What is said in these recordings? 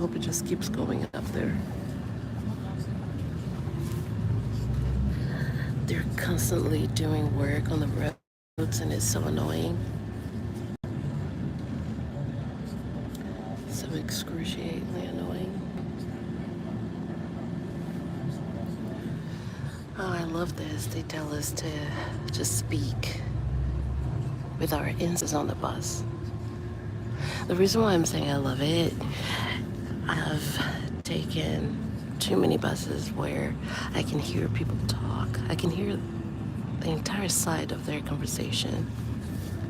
hope it just keeps going up there. They're constantly doing work on the roads and it's so annoying. So excruciatingly annoying. Oh, I love this. They tell us to just speak with our instances on the bus. The reason why I'm saying I love it, I've taken too many buses where I can hear people talk. I can hear the entire side of their conversation.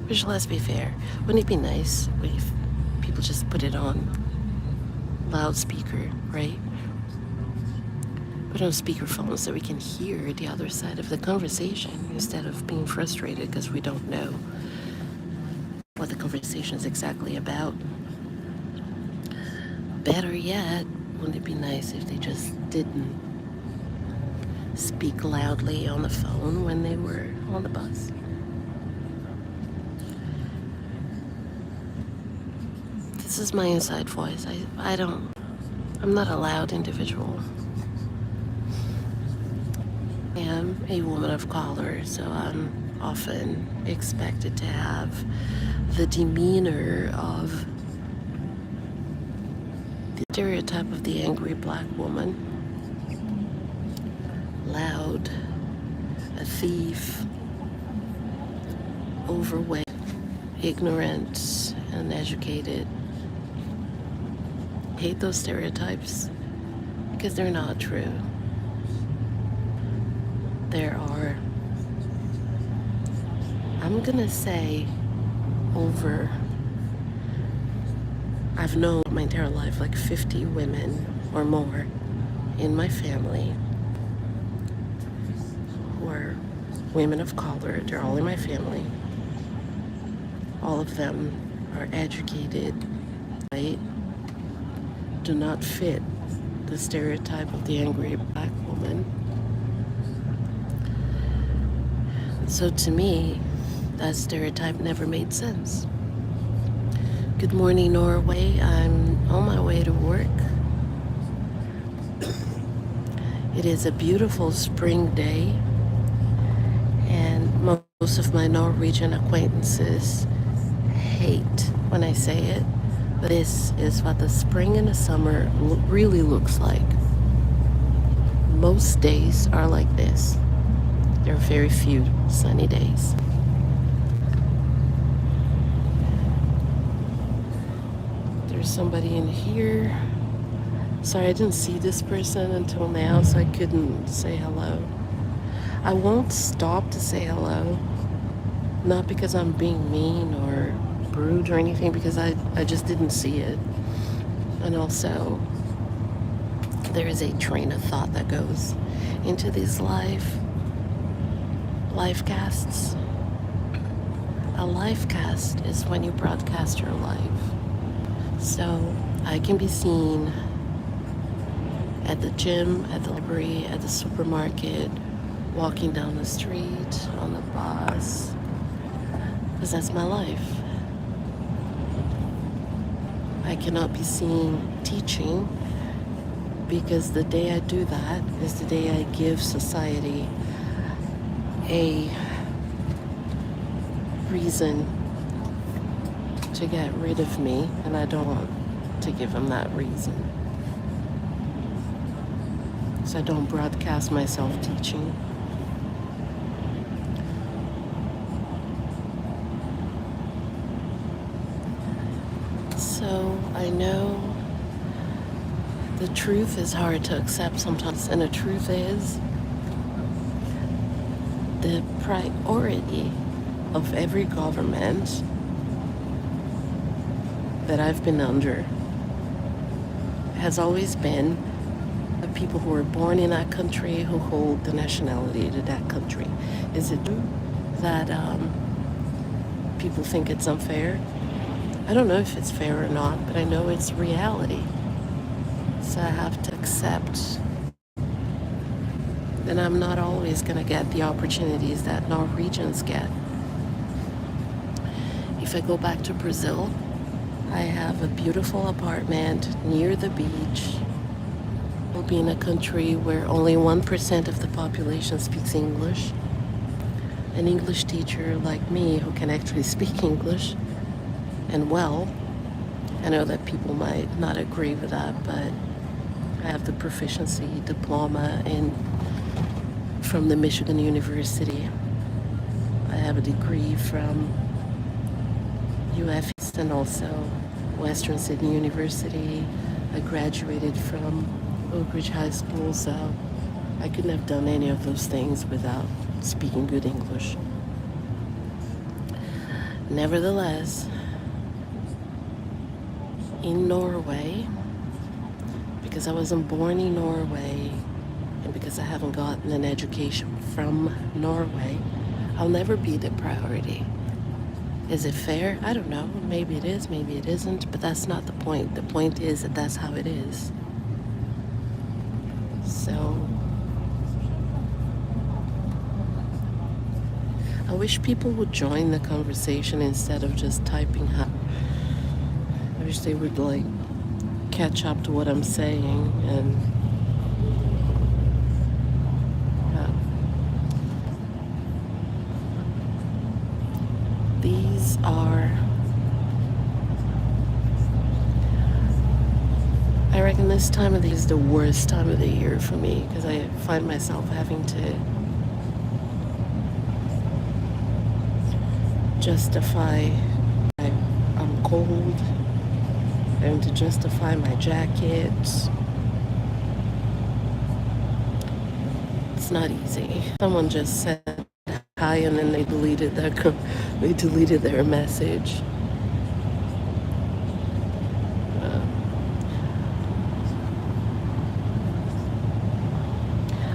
Which, let's be fair, wouldn't it be nice if people just put it on loudspeaker, right? Put on speakerphone so we can hear the other side of the conversation instead of being frustrated because we don't know what the conversation is exactly about. Better yet, wouldn't it be nice if they just didn't speak loudly on the phone when they were on the bus? This is my inside voice. I'm not a loud individual. I am a woman of color, so I'm often expected to have the demeanor of the stereotype of the angry black woman. Loud, a thief, overweight, ignorant, uneducated. I hate those stereotypes because they're not true. There are, I'm gonna say, I've known my entire life like 50 women or more in my family who are women of color. They're all in my family. All of them are educated, right? Do not fit the stereotype of the angry black woman. So to me, that stereotype never made sense. Good morning, Norway. I'm on my way to work. It is a beautiful spring day, and most of my Norwegian acquaintances hate when I say it, but this is what the spring and the summer really looks like. Most days are like this. There are very few sunny days. There's somebody in here. Sorry, I didn't see this person until now, so I couldn't say hello. I won't stop to say hello, not because I'm being mean or rude or anything, because I just didn't see it. And also, there is a train of thought that goes into these live casts. A live cast is when you broadcast your life. So I can be seen at the gym, at the library, at the supermarket, walking down the street, on the bus, because that's my life. I cannot be seen teaching, because the day I do that is the day I give society a reason to get rid of me, and I don't want to give them that reason. So I don't broadcast myself teaching. So I know the truth is hard to accept sometimes, and the truth is the priority of every government that I've been under has always been the people who were born in that country who hold the nationality to that country. Is it true that people think it's unfair? I don't know if it's fair or not, but I know it's reality. So I have to accept that I'm not always going to get the opportunities that Norwegians get. If I go back to Brazil, I have a beautiful apartment near the beach. We'll be in a country where only 1% of the population speaks English. An English teacher like me who can actually speak English and well. I know that people might not agree with that, but I have the proficiency diploma from the Michigan University. I have a degree from UF East and also Western Sydney University. I graduated from Oak Ridge High School, so I couldn't have done any of those things without speaking good English. Nevertheless, in Norway, because I wasn't born in Norway and because I haven't gotten an education from Norway, I'll never be the priority. Is it fair? I don't know. Maybe it is, maybe it isn't, but that's not the point. The point is that that's how it is. So, I wish people would join the conversation instead of just typing up. I wish they would catch up to what I'm saying and these are, I reckon this time of the year is the worst time of the year for me because I find myself having to justify I'm cold, having to justify my jacket. It's not easy. Someone just said hi and then they deleted their message.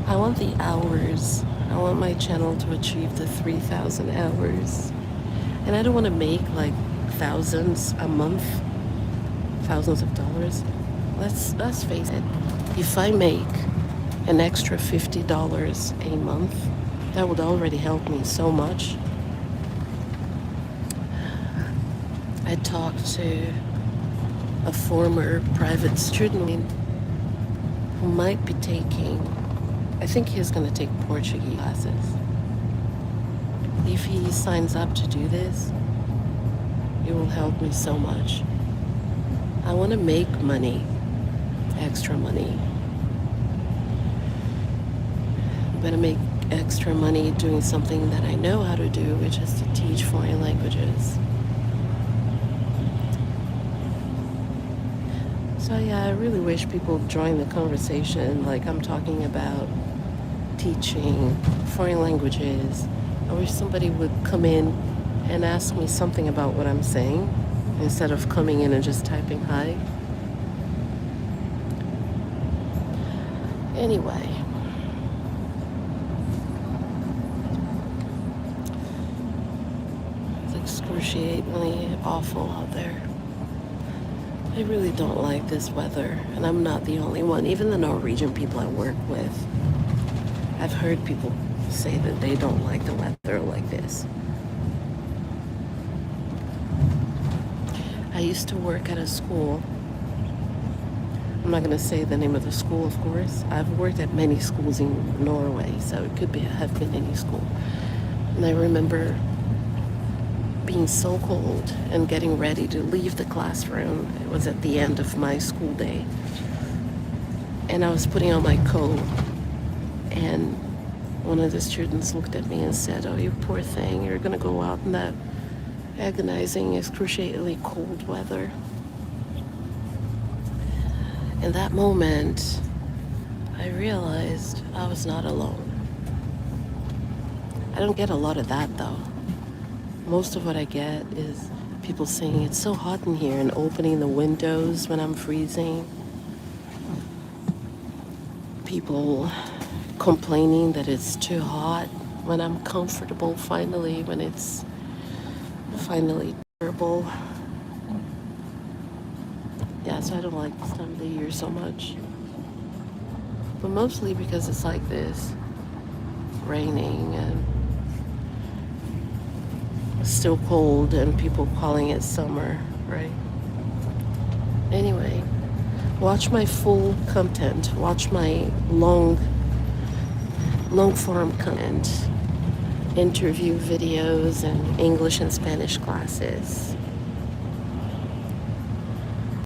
I want the hours. I want my channel to achieve the 3,000 hours. And I don't want to make thousands a month, thousands of dollars. Let's face it. If I make an extra $50 a month, that would already help me so much. I talked to a former private student who might be taking, I think he's going to take Portuguese classes. If he signs up to do this, it will help me so much. I want to make money, extra money. I'm going to make extra money doing something that I know how to do, which is to teach foreign languages. So yeah, I really wish people join the conversation. I'm talking about teaching foreign languages. I wish somebody would come in and ask me something about what I'm saying instead of coming in and just typing hi. Anyway. It's excruciatingly awful out there. I really don't like this weather, and I'm not the only one. Even the Norwegian people I work with, I've heard people say that they don't like the weather like this. I used to work at a school. I'm not going to say the name of the school, of course. I've worked at many schools in Norway, so it could have been any school. And I remember being so cold and getting ready to leave the classroom. It was at the end of my school day. And I was putting on my coat, and one of the students looked at me and said, "Oh, you poor thing, you're gonna go out in that agonizing, excruciatingly cold weather." In that moment, I realized I was not alone. I don't get a lot of that though. Most of what I get is people saying it's so hot in here and opening the windows when I'm freezing. People complaining that it's too hot when I'm comfortable finally, when it's finally terrible. Yeah, so I don't like this time of the year so much. But mostly because it's like this, raining and still cold and people calling it summer, right? Anyway, watch my full content. Watch my long form content. Interview videos and English and Spanish classes.